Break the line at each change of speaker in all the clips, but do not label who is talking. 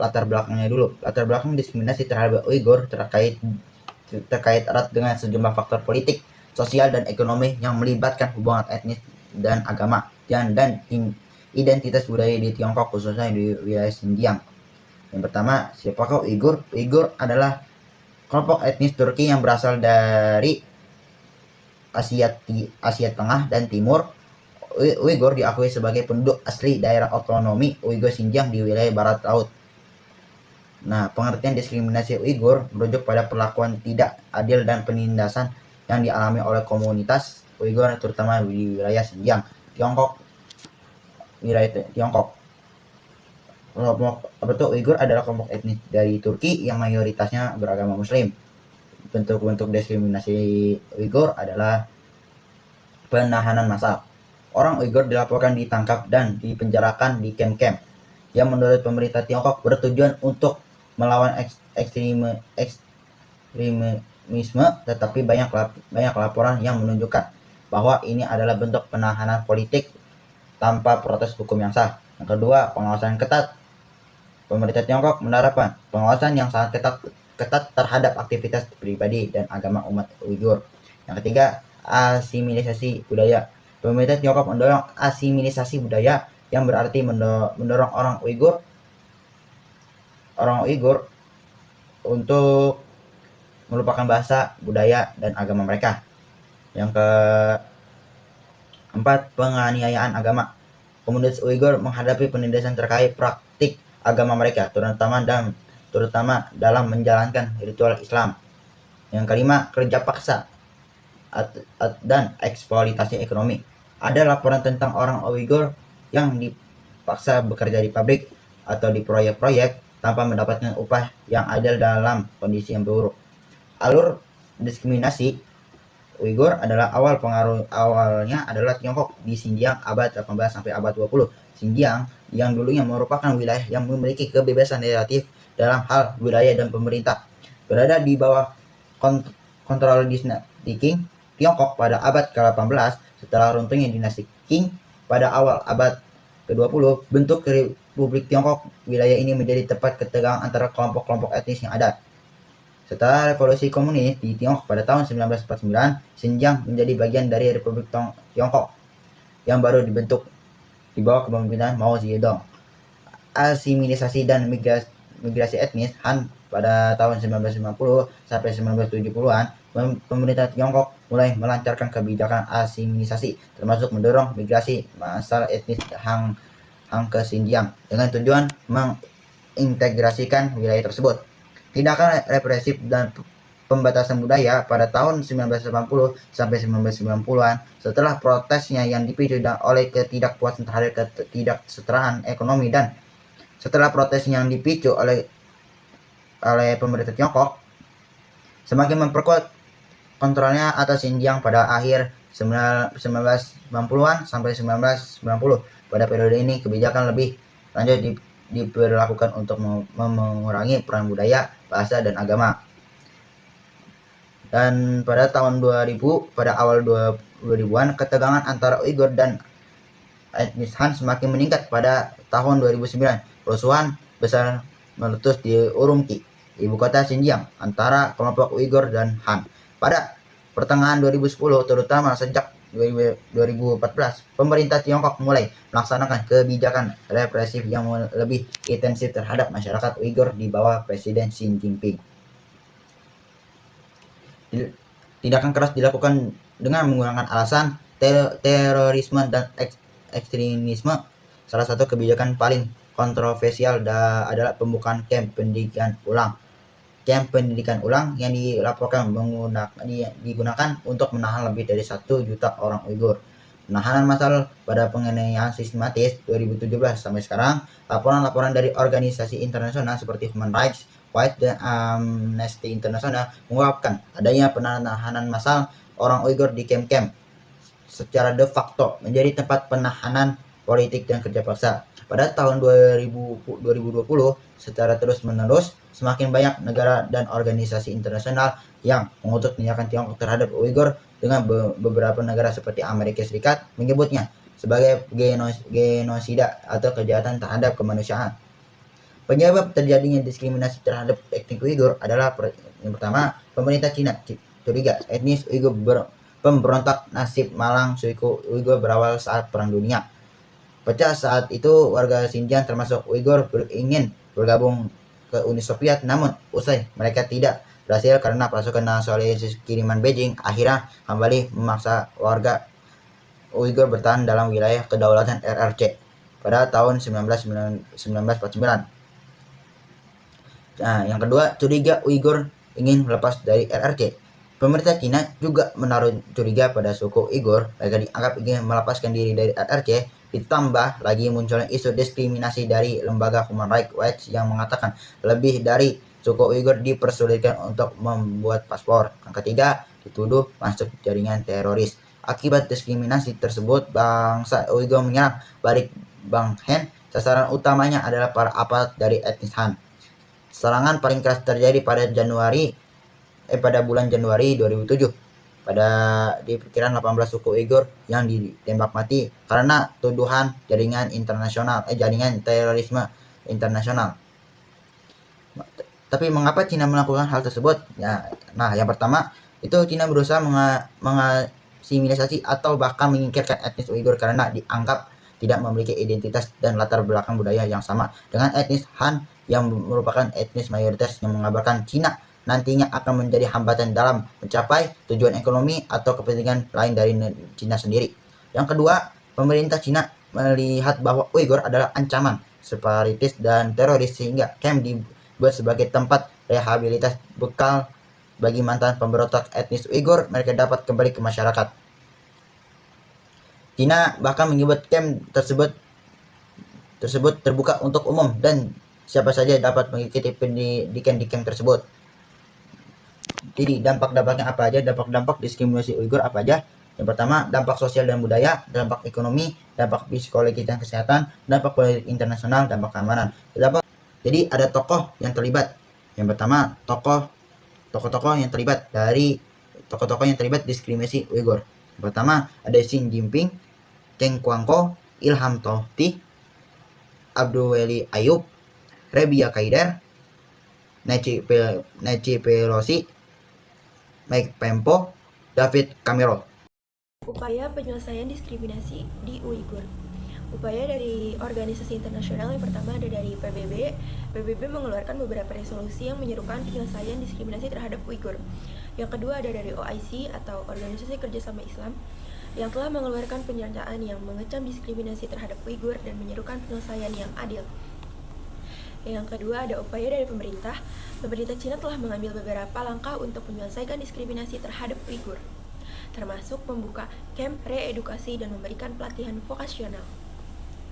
latar belakangnya dulu. Latar belakang diskriminasi terhadap Uighur terkait erat dengan sejumlah faktor politik, sosial, dan ekonomi yang melibatkan hubungan etnis dan agama dan identitas budaya di Tiongkok, khususnya di wilayah Xinjiang. Yang pertama, siapakah Uighur? Uighur adalah kelompok etnis Turki yang berasal dari Asia Tengah dan Timur. Uighur diakui sebagai penduduk asli daerah otonomi Uighur Xinjiang di wilayah barat laut. Nah, pengertian diskriminasi Uighur merujuk pada perlakuan tidak adil dan penindasan yang dialami oleh komunitas Uighur terutama di wilayah Xinjiang, Tiongkok. Kelompok Uighur adalah kelompok etnis dari Turki yang mayoritasnya beragama Muslim. Bentuk-bentuk diskriminasi Uighur adalah penahanan massal. Orang Uighur dilaporkan ditangkap dan dipenjarakan di kamp-kamp yang menurut pemerintah Tiongkok bertujuan untuk melawan ekstremisme, tetapi banyak laporan yang menunjukkan bahwa ini adalah bentuk penahanan politik tanpa protes hukum yang sah. Yang kedua, pengawasan ketat. Pemerintah Tiongkok menerapkan pengawasan yang sangat ketat terhadap aktivitas pribadi dan agama umat Uighur. Yang ketiga, asimilisasi budaya. Pemerintah Tiongkok mendorong asimilisasi budaya yang berarti mendorong orang Uighur untuk melupakan bahasa, budaya, dan agama mereka. Yang keempat, penganiayaan agama. Komunitas Uighur menghadapi penindasan terkait praktik agama mereka, terutama dalam menjalankan ritual Islam. Yang kelima, kerja paksa dan eksploitasi ekonomi. Ada laporan tentang orang Uighur yang dipaksa bekerja di pabrik atau di proyek-proyek tanpa mendapatkan upah yang adil dalam kondisi yang buruk. Alur diskriminasi Uighur adalah awalnya adalah Tiongkok di Xinjiang abad 18 sampai abad 20. Xinjiang yang dulunya merupakan wilayah yang memiliki kebebasan relatif dalam hal budaya dan pemerintah, berada di bawah kontrol dinasti Qing Tiongkok pada abad ke-18. Setelah runtuhnya dinasti Qing pada awal abad ke-20, bentuk Republik Tiongkok, wilayah ini menjadi tempat ketegangan antara kelompok-kelompok etnis yang ada. Setelah revolusi komunis di Tiongkok pada tahun 1949, Xinjiang menjadi bagian dari Republik Tiongkok yang baru dibentuk di bawah kepemimpinan Mao Zedong. Asimilisasi dan migrasi etnis Han pada tahun 1950 sampai 1970-an, pemerintah Tiongkok mulai melancarkan kebijakan asimilisasi, termasuk mendorong migrasi massal etnis Han ke Xinjiang dengan tujuan mengintegrasikan wilayah tersebut. Tindakan represif dan pembatasan budaya pada tahun 1980 sampai 1990-an, setelah protesnya yang dipicu oleh ketidakpuasan terhadap ketidaksetaraan ekonomi dan setelah protes yang dipicu oleh pemerintah Tiongkok semakin memperkuat kontrolnya atas Xinjiang pada akhir 1990-an sampai 1990. Pada periode ini, kebijakan lebih lanjut diberlakukan untuk mengurangi peran budaya, bahasa, dan agama. Dan pada tahun 2000, pada awal 2000-an, ketegangan antara Uighur dan etnis Han semakin meningkat. Pada tahun 2009, kerusuhan besar meletus di Urumqi, ibu kota Xinjiang, antara kelompok Uighur dan Han. Pada pertengahan 2010, terutama sejak 2014, pemerintah Tiongkok mulai melaksanakan kebijakan represif yang lebih intensif terhadap masyarakat Uighur di bawah Presiden Xi Jinping. Tindakan keras dilakukan dengan menggunakan alasan terorisme dan ekstremisme. Salah satu kebijakan paling kontroversial adalah pembukaan kamp pendidikan ulang. Kamp pendidikan ulang yang dilaporkan digunakan untuk menahan lebih dari 1 juta orang Uighur. Penahanan massal pada penganiayaan sistematis 2017 sampai sekarang. Laporan-laporan dari organisasi internasional seperti Human Rights Watch dan Amnesty International mengungkapkan adanya penahanan massal orang Uighur di kamp-kamp secara de facto menjadi tempat penahanan politik dan kerja paksa. Pada tahun 2020, secara terus-menerus, semakin banyak negara dan organisasi internasional yang mengutuk tindakan Tiongkok terhadap Uighur, dengan beberapa negara seperti Amerika Serikat menyebutnya sebagai genosida atau kejahatan terhadap kemanusiaan. Penyebab terjadinya diskriminasi terhadap etnis Uighur adalah yang pertama, pemerintah Cina curiga etnis Uighur pemberontak. Nasib malang suku Uighur berawal saat Perang Dunia pecah. Saat itu warga Xinjiang termasuk Uighur ingin bergabung ke Uni Soviet, namun usai mereka tidak berhasil karena pasukan nasionalis kiriman Beijing akhirnya kembali memaksa warga Uighur bertahan dalam wilayah kedaulatan RRC pada tahun 1949. Nah, yang kedua, curiga Uighur ingin melepas dari RRC. Pemerintah Cina juga menaruh curiga pada suku Uighur. Mereka dianggap ingin melepaskan diri dari RRC. Ditambah lagi munculnya isu diskriminasi dari lembaga Human Rights Watch yang mengatakan lebih dari suku Uighur dipersulitkan untuk membuat paspor. Yang ketiga, dituduh masuk jaringan teroris. Akibat diskriminasi tersebut, bangsa Uighur menyerang balik Bang Hen. Sasaran utamanya adalah para aparat dari etnis Han. Serangan paling keras terjadi pada bulan Januari 2007. Diperkirakan 18 suku Uighur yang ditembak mati karena tuduhan jaringan terorisme internasional. Tapi mengapa Cina melakukan hal tersebut? Nah, yang pertama itu Cina berusaha mengasimilisasi atau bahkan menyingkirkan etnis Uighur karena dianggap tidak memiliki identitas dan latar belakang budaya yang sama dengan etnis Han yang merupakan etnis mayoritas, yang mengabarkan Cina nantinya akan menjadi hambatan dalam mencapai tujuan ekonomi atau kepentingan lain dari Cina sendiri. Yang kedua, pemerintah Cina melihat bahwa Uighur adalah ancaman separatis dan teroris sehingga camp dibuat sebagai tempat rehabilitasi bekal bagi mantan pemberontak etnis Uighur. Mereka dapat kembali ke masyarakat. Cina bahkan menyebut camp tersebut terbuka untuk umum dan siapa saja dapat mengikuti pendidikan di camp tersebut. Jadi dampak-dampaknya apa aja? Dampak diskriminasi Uighur apa aja? Yang pertama, dampak sosial dan budaya, dampak ekonomi, dampak psikologi dan kesehatan, dampak politik internasional, dampak keamanan. Jadi ada tokoh yang terlibat. Yang pertama, tokoh-tokoh yang terlibat diskriminasi Uighur. Yang pertama ada Xi Jinping, Chen Quanzhou, Ilham Tohti, Abdul Wali Ayub, Rebia Kaider, Nancy Pelosi, Mike Pompeo, David Cameron.
Upaya penyelesaian diskriminasi di Uighur. Upaya dari organisasi internasional yang pertama ada dari PBB. PBB mengeluarkan beberapa resolusi yang menyerukan penyelesaian diskriminasi terhadap Uighur. Yang kedua ada dari OIC atau Organisasi Kerjasama Islam yang telah mengeluarkan pernyataan yang mengecam diskriminasi terhadap Uighur dan menyerukan penyelesaian yang adil. Yang kedua ada upaya dari pemerintah. Pemerintah Cina telah mengambil beberapa langkah untuk menyelesaikan diskriminasi terhadap Uighur, termasuk membuka camp reedukasi dan memberikan pelatihan vokasional.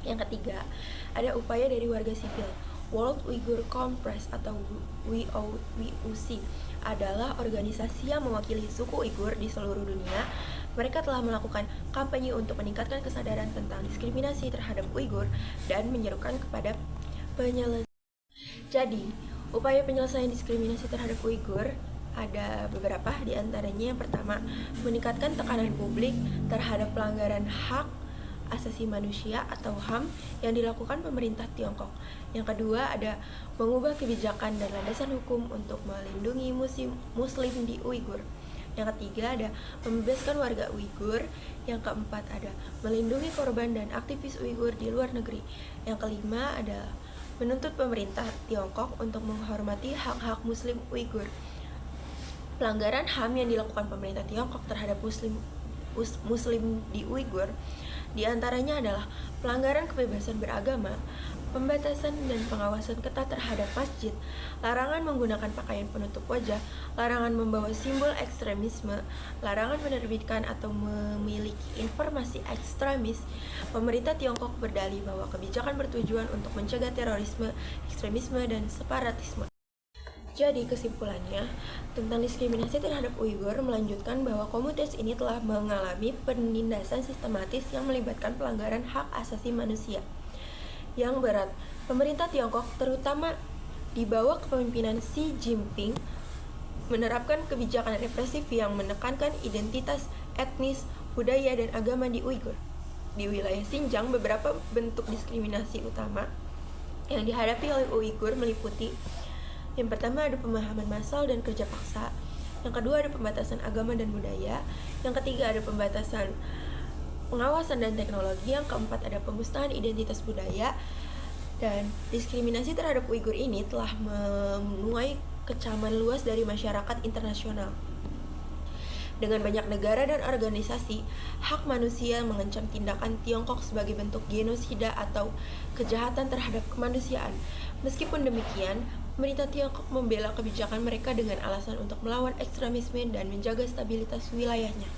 Yang ketiga, ada upaya dari warga sipil. World Uyghur Congress atau WOUC adalah organisasi yang mewakili suku Uighur di seluruh dunia. Mereka telah melakukan kampanye untuk meningkatkan kesadaran tentang diskriminasi terhadap Uighur dan menyerukan kepada penyelesaian. Jadi, upaya penyelesaian diskriminasi terhadap Uighur ada beberapa, di antaranya yang pertama, meningkatkan tekanan publik terhadap pelanggaran hak asasi manusia atau HAM yang dilakukan pemerintah Tiongkok. Yang kedua ada mengubah kebijakan dan landasan hukum untuk melindungi muslim di Uighur. Yang ketiga ada membebaskan warga Uighur. Yang keempat ada melindungi korban dan aktivis Uighur di luar negeri. Yang kelima ada menuntut pemerintah Tiongkok untuk menghormati hak-hak muslim Uighur. Pelanggaran HAM yang dilakukan pemerintah Tiongkok terhadap muslim di Uighur diantaranya adalah pelanggaran kebebasan beragama, pembatasan dan pengawasan ketat terhadap masjid, larangan menggunakan pakaian penutup wajah, larangan membawa simbol ekstremisme, larangan menerbitkan atau memiliki informasi ekstremis. Pemerintah Tiongkok berdalih bahwa kebijakan bertujuan untuk mencegah terorisme, ekstremisme, dan separatisme. Jadi kesimpulannya, tentang diskriminasi terhadap Uighur melanjutkan bahwa komunitas ini telah mengalami penindasan sistematis yang melibatkan pelanggaran hak asasi manusia yang berat. Pemerintah Tiongkok, terutama di bawah kepemimpinan Xi Jinping, menerapkan kebijakan represif yang menekankan identitas etnis, budaya, dan agama di Uighur. Di wilayah Xinjiang, beberapa bentuk diskriminasi utama yang dihadapi oleh Uighur meliputi: yang pertama ada pemahaman massal dan kerja paksa, yang kedua ada pembatasan agama dan budaya, yang ketiga ada pembatasan pengawasan dan teknologi, yang keempat ada pemusnahan identitas budaya. Dan diskriminasi terhadap Uighur ini telah menuai kecaman luas dari masyarakat internasional. Dengan banyak negara dan organisasi hak manusia mengancam tindakan Tiongkok sebagai bentuk genosida atau kejahatan terhadap kemanusiaan. Meskipun demikian, pemerintah Tiongkok membela kebijakan mereka dengan alasan untuk melawan ekstremisme dan menjaga stabilitas wilayahnya.